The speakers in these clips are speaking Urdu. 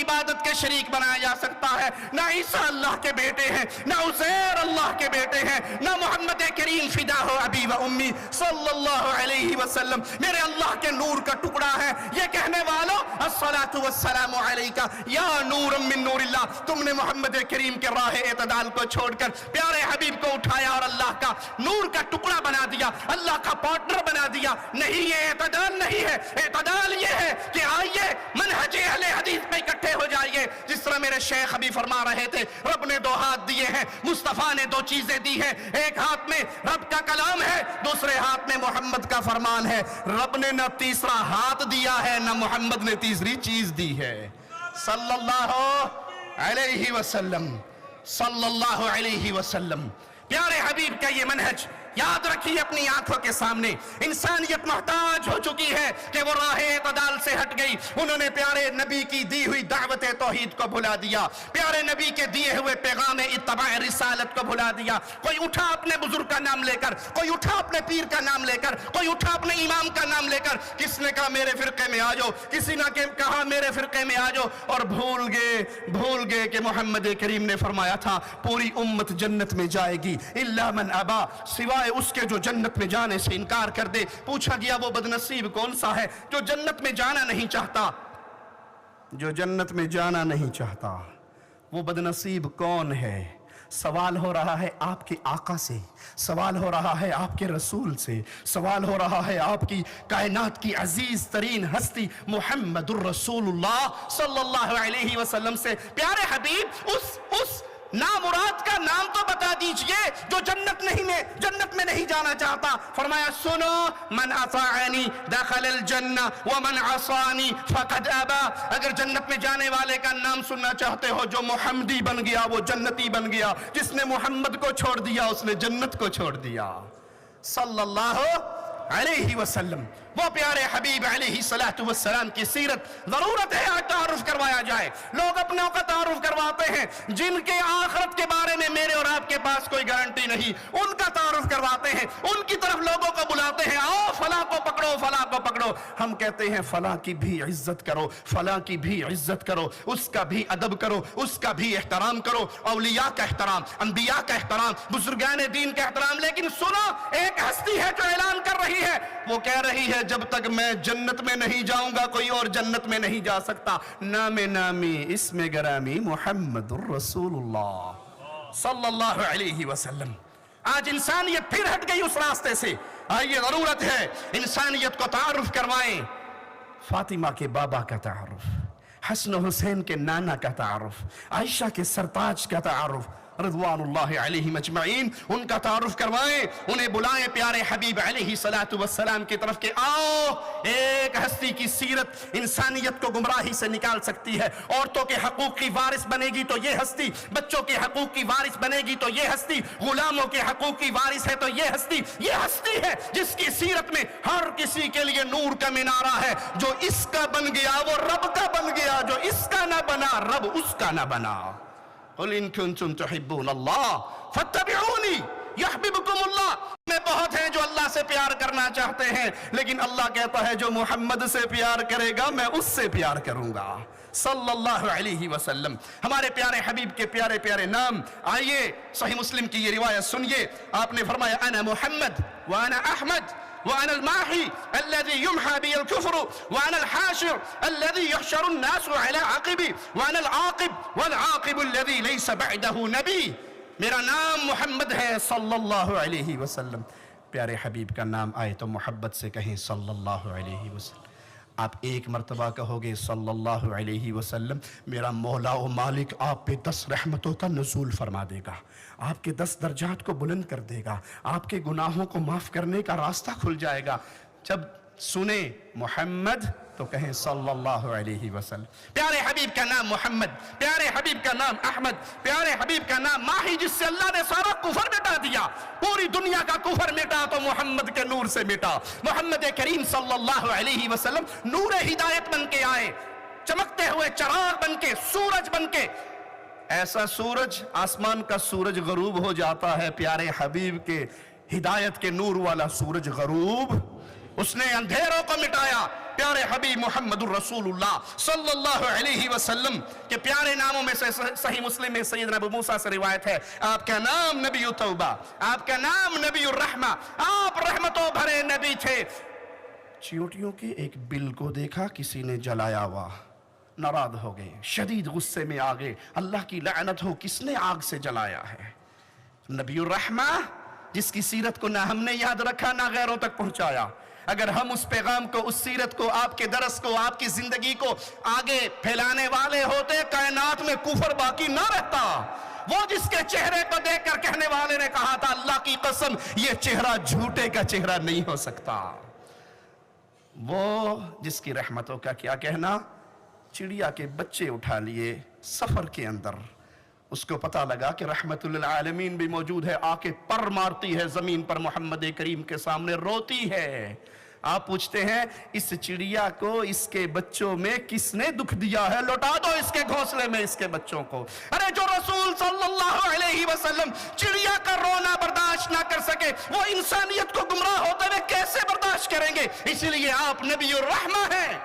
عبادت کے شریک بنایا جا سکتا ہے، نہ عیسیٰ اللہ کے بیٹے ہیں، نہ عزیر اللہ کے بیٹے ہیں، نہ محمد کریم فدا ہو ابی و امی صلی اللہ علیہ وسلم میرے اللہ کے نور کا ٹکڑا ہے۔ یہ کہنے والوں الصلاۃ والسلام علیکہ یا نور من نور اللہ، تم نے محمد کریم کے راہ اعتدال کو چھوڑ کر پیارے حبیب کو اٹھایا اور اللہ کا نور کا ٹکڑا بنا دیا، اللہ کا پارٹنر بنا دیا۔ نہیں، یہ اعتدال نہیں ہے، اعتدال یہ ہے کہ آئیے منہج اہل حدیث میں اکٹھے ہو جائیے۔ جس طرح میرے شیخ ابھی فرما رہے تھے، رب نے دو ہاتھ دیے ہیں، مصطفیٰ نے دو چیزیں دی ہیں، ایک ہاتھ میں رب کا کلام ہے، دوسرے ہاتھ میں محمد کا فرمان ہے۔ رب نے نہ تیسرا ہاتھ دیا ہے، نہ محمد نے تیسری چیز دی ہے، صلی اللہ علیہ وسلم، صلی اللہ علیہ وسلم۔ پیارے حبیب کا یہ منہج یاد رکھیے اپنی آنکھوں کے سامنے۔ انسانیت محتاج ہو چکی ہے کہ وہ راہ اعتدال سے ہٹ گئی، انہوں نے پیارے نبی کی دی ہوئی دعوت توحید کو بھلا دیا، پیارے نبی کے دیے ہوئے پیغام اتباع رسالت کو بھلا دیا۔ کوئی اٹھا اپنے بزرگ کا نام لے کر، کوئی اٹھا اپنے پیر کا نام لے کر، کوئی اٹھا اپنے امام کا نام لے کر، کس نے کہا میرے فرقے میں آ جاؤ، کسی نے کہا میرے فرقے میں آ جاؤ، اور بھول گئے کہ محمد کریم نے فرمایا تھا پوری امت جنت میں جائے گی الا من ابا، سوائے اس کے جو جنت میں جانے سے انکار کر دے۔ پوچھا گیا وہ بدنصیب کون سا ہے جو جنت میں جانا نہیں چاہتا؟ جو جنت میں جانا نہیں چاہتا وہ بدنصیب کون ہے؟ سوال ہو رہا ہے آپ کے آقا سے، سوال ہو رہا ہے آپ کے رسول سے، سوال ہو رہا ہے آپ کی کائنات کی عزیز ترین ہستی محمد الرسول اللہ صلی اللہ علیہ وسلم سے۔ پیارے حبیب اس نامراد کا نام تو بتا دیجئے جو جنت میں نہیں جانا چاہتا۔ فرمایا سنو، من اطاعنی دخل الجنہ ومن عصانی فقد ابا۔ اگر جنت میں جانے والے کا نام سننا چاہتے ہو، جو محمدی بن گیا وہ جنتی بن گیا، جس نے محمد کو چھوڑ دیا اس نے جنت کو چھوڑ دیا، صلی اللہ علیہ وسلم۔ وہ پیارے حبیب علیہ السلام کی سیرت ضرورت ہے تعارف کروایا جائے۔ لوگ اپنوں کا تعارف کرواتے ہیں جن کے آخرت کے بارے میں میرے اور آپ کے پاس کوئی گارنٹی نہیں، ان کا تعارف کرواتے ہیں، ان کی طرف لوگوں کو بلاتے ہیں، آؤ فلاں کو پکڑو، فلاں کو پکڑو۔ ہم کہتے ہیں فلاں کی بھی عزت کرو، فلاں کی بھی عزت کرو، اس کا بھی ادب کرو، اس کا بھی احترام کرو، اولیاء کا احترام، انبیاء کا احترام، بزرگان دین کا احترام۔ لیکن سنو، ایک ہستی ہے جو اعلان کر رہی ہے، وہ کہہ رہی ہے جب تک میں جنت میں نہیں جاؤں گا کوئی اور جنت میں نہیں جا سکتا۔ نام نامی اسم گرامی محمد الرسول اللہ صلی اللہ علیہ وسلم۔ آج انسانیت پھر ہٹ گئی اس راستے سے، آئیے ضرورت ہے انسانیت کو تعارف کروائیں۔ فاطمہ کے بابا کا تعارف، حسن و حسین کے نانا کا تعارف، عائشہ کے سرتاج کا تعارف، رضوان اللہ علیہم اجمعین، ان کا تعارف کروائیں، انہیں بلائیں پیارے حبیب علیہ السلام کی طرف کہ آؤ، ایک ہستی کی سیرت انسانیت کو گمراہی سے نکال سکتی ہے۔ عورتوں کے حقوق کی وارث بنے گی تو یہ ہستی، بچوں کے حقوق کی وارث بنے گی تو یہ ہستی، غلاموں کے حقوق کی وارث ہے تو یہ ہستی ہے جس کی سیرت میں ہر کسی کے لیے نور کا مینارہ ہے۔ جو اس کا بن گیا وہ رب کا بن گیا، جو اس کا نہ بنا رب اس کا نہ بنا۔ قل ان کنتم تحبون اللہ فاتبعونی یحببکم اللہ۔ میں بہت ہیں جو اللہ سے پیار کرنا چاہتے ہیں، لیکن اللہ کہتا ہے جو محمد سے پیار کرے گا میں اس سے پیار کروں گا، صلی اللہ علیہ وسلم۔ ہمارے پیارے حبیب کے پیارے پیارے نام، آئیے صحیح مسلم کی یہ روایت سنیے۔ آپ نے فرمایا انا محمد وانا احمد وأنا الماحي الذي يمحى بي الكفر وأنا الحاشر الذي يحشر الناس على عقبي وأنا العاقب والعاقب الذي ليس بعده نبي۔ میرا نام محمد ہے صلی اللہ علیہ وسلم۔ پیارے حبیب کا نام آئے تو محبت سے کہیں صلی اللہ علیہ وسلم۔ آپ ایک مرتبہ کہو گے صلی اللہ علیہ وسلم، میرا مولا و مالک آپ پہ 10 رحمتوں کا نزول فرما دے گا، آپ کے 10 درجات کو بلند کر دے گا، آپ کے گناہوں کو معاف کرنے کا راستہ کھل جائے گا۔ جب سنیں محمد تو کہیں صلی اللہ علیہ وسلم۔ پیارے حبیب کا نام محمد، پیارے حبیب کا نام احمد، پیارے حبیب کا نام ماہی، جس سے اللہ نے سارا کفر مٹا دیا، پوری دنیا کا کفر مٹا تو محمد کے نور سے مٹا۔ محمد کریم صلی اللہ علیہ وسلم نور ہدایت بن کے آئے، چمکتے ہوئے چراغ بن کے، سورج بن کے۔ ایسا سورج، آسمان کا سورج غروب ہو جاتا ہے، پیارے حبیب کے ہدایت کے نور والا سورج غروب، اس نے اندھیروں کو مٹایا، پیارے حبیب محمد الرسول اللہ صلی اللہ علیہ وسلم کے پیارے ناموں میں سے صحیح مسلم میں سیدنا ابو موسیٰ سے روایت ہے، آپ کا نام نبی توبہ، آپ کا نام نبی الرحمہ، آپ رحمتوں بھرے نبی تھے۔ چیونٹیوں کے ایک بل کو دیکھا کسی نے جلایا ہوا، ناراض ہو گئے، شدید غصے میں آ گئے، اللہ کی لعنت ہو، کس نے آگ سے جلایا ہے؟ نبی الرحمہ جس کی سیرت کو نہ ہم نے یاد رکھا نہ غیروں تک پہنچایا۔ اگر ہم اس پیغام کو، اس سیرت کو، آپ کے درس کو، آپ کی زندگی کو آگے پھیلانے والے ہوتے، کائنات میں کفر باقی نہ رہتا۔ وہ جس کے چہرے کو دیکھ کر کہنے والے نے کہا تھا اللہ کی قسم یہ چہرہ جھوٹے کا چہرہ نہیں ہو سکتا، وہ جس کی رحمتوں کا کیا کہنا، چڑیا کے بچے اٹھا لیے سفر کے اندر، اس کو پتا لگا کہ رحمت للعالمین بھی موجود ہے، آ کے پر مارتی ہے زمین پر، محمد کریم کے سامنے روتی ہے۔ آپ پوچھتے ہیں اس چڑیا کو، اس کے بچوں میں کس نے دکھ دیا ہے؟ لوٹا دو اس کے گھونسلے میں اس کے بچوں کو۔ ارے جو رسول صلی اللہ علیہ وسلم چڑیا کا رونا برداشت نہ کر سکے، وہ انسانیت کو گمراہ ہوتے ہوئے کیسے برداشت کریں گے؟ اسی لیے آپ نبی الرحمہ ہیں۔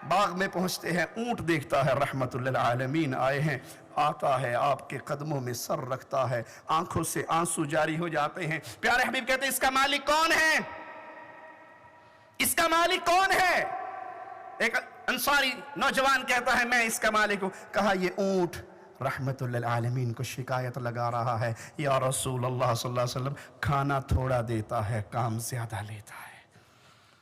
باغ میں پہنچتے ہیں، اونٹ دیکھتا ہے رحمت للعالمین آئے ہیں، آتا ہے آپ کے قدموں میں سر رکھتا ہے، آنکھوں سے آنسو جاری ہو جاتے ہیں۔ پیارے حبیب کہتے ہیں اس کا مالک کون ہے؟ اس کا مالک کون ہے؟ ایک انصاری نوجوان کہتا ہے میں اس کا مالک ہوں۔ کہا یہ اونٹ رحمت للعالمین کو شکایت لگا رہا ہے، یا رسول اللہ صلی اللہ علیہ وسلم کھانا تھوڑا دیتا ہے، کام زیادہ لیتا ہے۔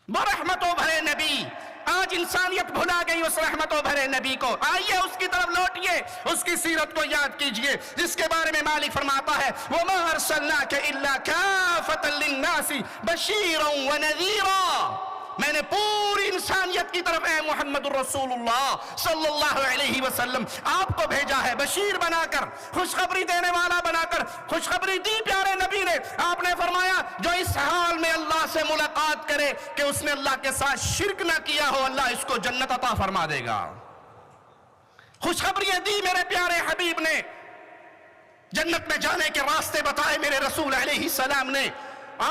وہ رحمتوں بھرے نبی، آج انسانیت بھلا گئی اس رحمتوں بھرے نبی کو۔ آئیے اس کی طرف لوٹیے، اس کی سیرت کو یاد کیجئے، جس کے بارے میں مالک فرماتا ہے وَمَا أَرْسَلْنَاكَ إِلَّا كَافَةً لِلنَّاسِ بَشِيرًا وَنَذِيرًا۔ میں نے پوری انسانیت کی طرف اے محمد الرسول اللہ صلی اللہ علیہ وسلم آپ کو بھیجا ہے، بشیر بنا کر، خوشخبری دینے والا بنا کر۔ خوشخبری دی پیارے نبی نے، آپ نے فرمایا جو اس حال میں اللہ سے ملاقات کرے کہ اس نے اللہ کے ساتھ شرک نہ کیا ہو، اللہ اس کو جنت عطا فرما دے گا۔ خوشخبری دی میرے پیارے حبیب نے، جنت میں جانے کے راستے بتائے میرے رسول علیہ السلام نے۔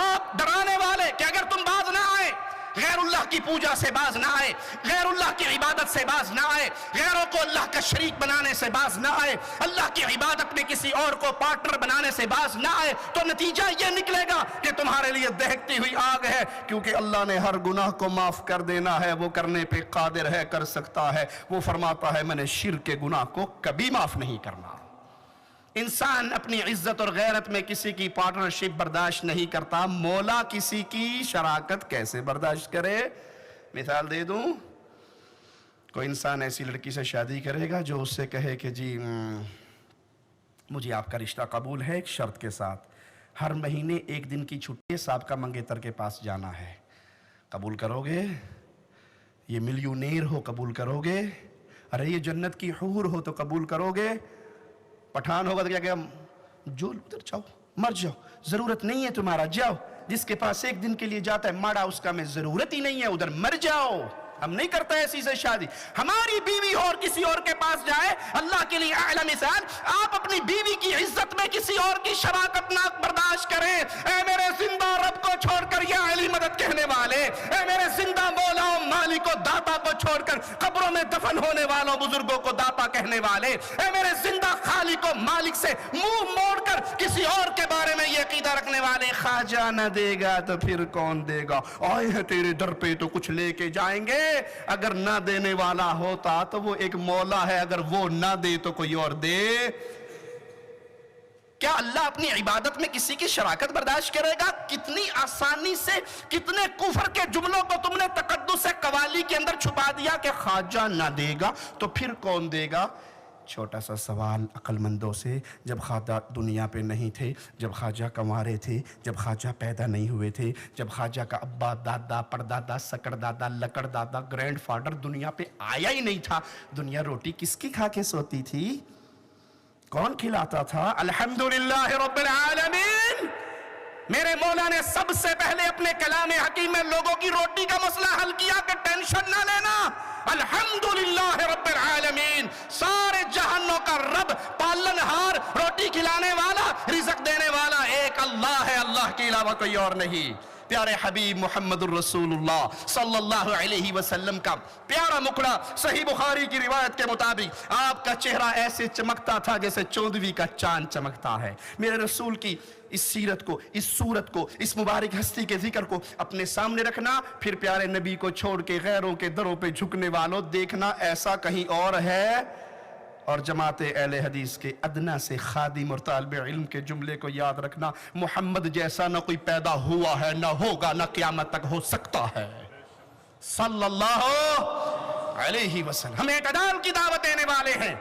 آپ ڈرانے والے کہ اگر تم باز نہ آئے، غیر اللہ کی پوجا سے باز نہ آئے، غیر اللہ کی عبادت سے باز نہ آئے، غیروں کو اللہ کا شریک بنانے سے باز نہ آئے، اللہ کی عبادت میں کسی اور کو پارٹنر بنانے سے باز نہ آئے، تو نتیجہ یہ نکلے گا کہ تمہارے لیے دہکتی ہوئی آگ ہے، کیونکہ اللہ نے ہر گناہ کو معاف کر دینا ہے، وہ کرنے پہ قادر ہے، کر سکتا ہے۔ وہ فرماتا ہے میں نے شرک کے گناہ کو کبھی معاف نہیں کرنا۔ انسان اپنی عزت اور غیرت میں کسی کی پارٹنرشپ برداشت نہیں کرتا، مولا کسی کی شراکت کیسے برداشت کرے؟ مثال دے دوں، کوئی انسان ایسی لڑکی سے شادی کرے گا جو اس سے کہے کہ جی مجھے آپ کا رشتہ قبول ہے ایک شرط کے ساتھ، ہر مہینے ایک دن کی چھٹی سابقہ منگیتر کے پاس جانا ہے، قبول کرو گے؟ یہ ملیونیر ہو قبول کرو گے؟ ارے یہ جنت کی حور ہو تو قبول کرو گے؟ پٹھان ہوگا تو کیا جو ادھر جاؤ، مر جاؤ، ضرورت نہیں ہے تمہارا، جاؤ۔ جس کے پاس ایک دن کے لیے جاتا ہے ماڑا، اس کا میں ضرورت ہی نہیں ہے، ادھر مر جاؤ۔ ہم نہیں کرتا ایسی سے شادی۔ ہماری بیوی اور کسی اور کے پاس جائے، اللہ کے لیے اعلی مثال، آپ اپنی بیوی کی عزت میں کسی اور کی شراکت نہ برداشت کریں۔ اے میرے زندہ رب کو چھوڑ کر یا علی مدد کہنے والے، اے میرے زندہ مولا و مالک و داتا کو چھوڑ کر قبروں میں دفن ہونے والوں بزرگوں کو داتا کہنے والے، اے میرے زندہ خالق و مالک سے منہ موڑ کر کسی اور کے بارے میں یہ عقیدہ رکھنے والے، خواجہ نہ دے گا تو پھر کون دے گا؟ آئے ہیں تیرے در پہ تو کچھ لے کے جائیں گے۔ اگر نہ دینے والا ہوتا تو وہ ایک مولا ہے، اگر وہ نہ دے تو کوئی اور دے۔ کیا اللہ اپنی عبادت میں کسی کی شراکت برداشت کرے گا؟ کتنی آسانی سے کتنے کفر کے جملوں کو تم نے تقدس قوالی کے اندر چھپا دیا کہ خواجہ نہ دے گا تو پھر کون دے گا؟ چھوٹا سا سوال عقل مندوں سے، جب خواجہ دنیا پہ نہیں تھے، جب خواجہ کنوارے تھے، جب خواجہ پیدا نہیں ہوئے تھے، جب خواجہ کا ابا، دادا، پردادا، سکڑ دادا، لکڑ دادا، گرینڈ فادر دنیا پہ آیا ہی نہیں تھا، دنیا روٹی کس کی کھا کے سوتی تھی؟ کون کھلاتا تھا؟ الحمدللہ رب العالمین۔ میرے مولا نے سب سے پہلے اپنے کلام حکیم میں لوگوں کی روٹی کا مسئلہ حل کیا کہ ٹینشن نہ لینا، الحمدللہ رب العالمین، سارے جہانوں کا رب، پالن ہار، روٹی کھلانے والا، رزق دینے والا ایک اللہ ہے، اللہ کے علاوہ کوئی اور نہیں۔ پیارے حبیب محمد الرسول اللہ صلی اللہ علیہ وسلم کا پیارا مکڑا صحیح بخاری کی روایت کے مطابق آپ کا چہرہ ایسے چمکتا تھا جیسے چودھویں کا چاند چمکتا ہے۔ میرے رسول کی اس سیرت کو، اس صورت کو، اس مبارک ہستی کے ذکر کو اپنے سامنے رکھنا، پھر پیارے نبی کو چھوڑ کے غیروں کے دروں پہ جھکنے والوں دیکھنا ایسا کہیں اور ہے۔ اور جماعت اہل حدیث کے ادنا سے خادم اور طالب علم کے جملے کو یاد رکھنا، محمد جیسا نہ کوئی پیدا ہوا ہے، نہ ہوگا، نہ قیامت تک ہو سکتا ہے صلی اللہ علیہ وسلم۔ ہم اعتدال کی دعوت دینے والے ہیں،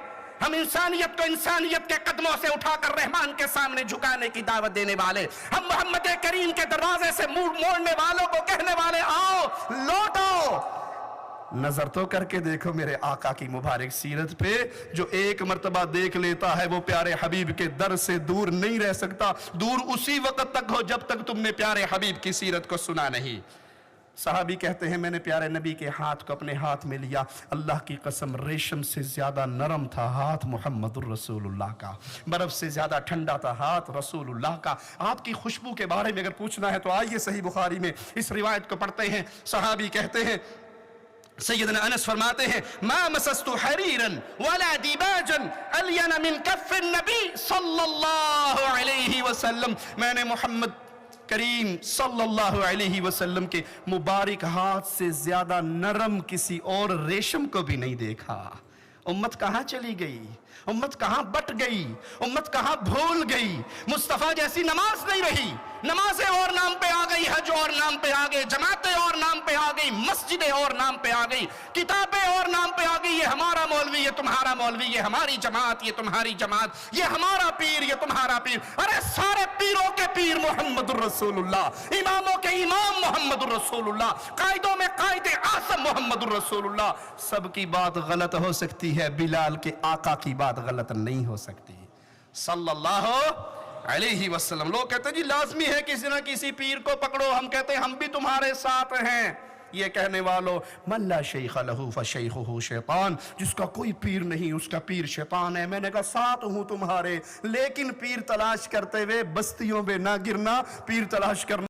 ہم انسانیت کو انسانیت کے قدموں سے اٹھا کر رحمان کے سامنے جھکانے کی دعوت دینے والے، ہم محمد کریم کے دروازے سے منہ موڑنے والوں کو کہنے والے آؤ لوٹو۔ نظر تو کر کے دیکھو میرے آقا کی مبارک سیرت پہ، جو ایک مرتبہ دیکھ لیتا ہے وہ پیارے حبیب کے در سے دور نہیں رہ سکتا۔ دور اسی وقت تک ہو جب تک تم نے پیارے حبیب کی سیرت کو سنا نہیں۔ صحابی کہتے ہیں میں نے پیارے نبی کے ہاتھ کو اپنے ہاتھ میں لیا، اللہ کی قسم ریشم سے زیادہ نرم تھا ہاتھ محمد الرسول اللہ کا، برف سے زیادہ ٹھنڈا تھا ہاتھ رسول اللہ کا۔ آپ کی خوشبو کے بارے میں اگر پوچھنا ہے تو آئیے صحیح بخاری میں اس روایت کو پڑھتے ہیں۔ صحابی کہتے ہیں، سیدنا انس فرماتے ہیں ما مسست حریرا ولا دیباجا الین من کف النبی صلی اللہ علیہ وسلم، میں نے محمد کریم صلی اللہ علیہ وسلم کے مبارک ہاتھ سے زیادہ نرم کسی اور ریشم کو بھی نہیں دیکھا۔ امت کہاں چلی گئی؟ امت کہاں بٹ گئی؟ امت کہاں بھول گئی؟ مصطفیٰ جیسی نماز نہیں رہی، نمازیں اور نام پہ آ گئی، حج اور نام پہ آ گئی، جماعتیں اور نام پہ آ گئی، مسجدیں اور نام پہ آ گئی، کتابیں اور نام پہ آ گئی، یہ ہمارا مولوی، یہ تمہارا مولوی، یہ ہماری جماعت، یہ تمہاری جماعت، یہ ہمارا پیر، یہ تمہارا پیر۔ ارے سارے پیروں کے پیر محمد الرسول اللہ، اماموں کے امام محمد الرسول اللہ، قائدوں میں قائد اعظم محمد الرسول اللہ۔ سب کی بات غلط ہو سکتی ہے، بلال کے آقا کی بات غلط نہیں ہو سکتی صلی اللہ علیہ وسلم۔ لوگ کہتے ہیں جی لازمی ہے کسی نہ کسی پیر کو پکڑو، ہم کہتے ہیں ہم بھی تمہارے ساتھ ہیں۔ یہ کہنے والوں من لا شیخ لہ فشیخہ شیطان، جس کا کوئی پیر نہیں اس کا پیر شیطان ہے۔ میں نے کہا ساتھ ہوں تمہارے، لیکن پیر تلاش کرتے ہوئے بستیوں میں نہ گرنا، پیر تلاش کرنا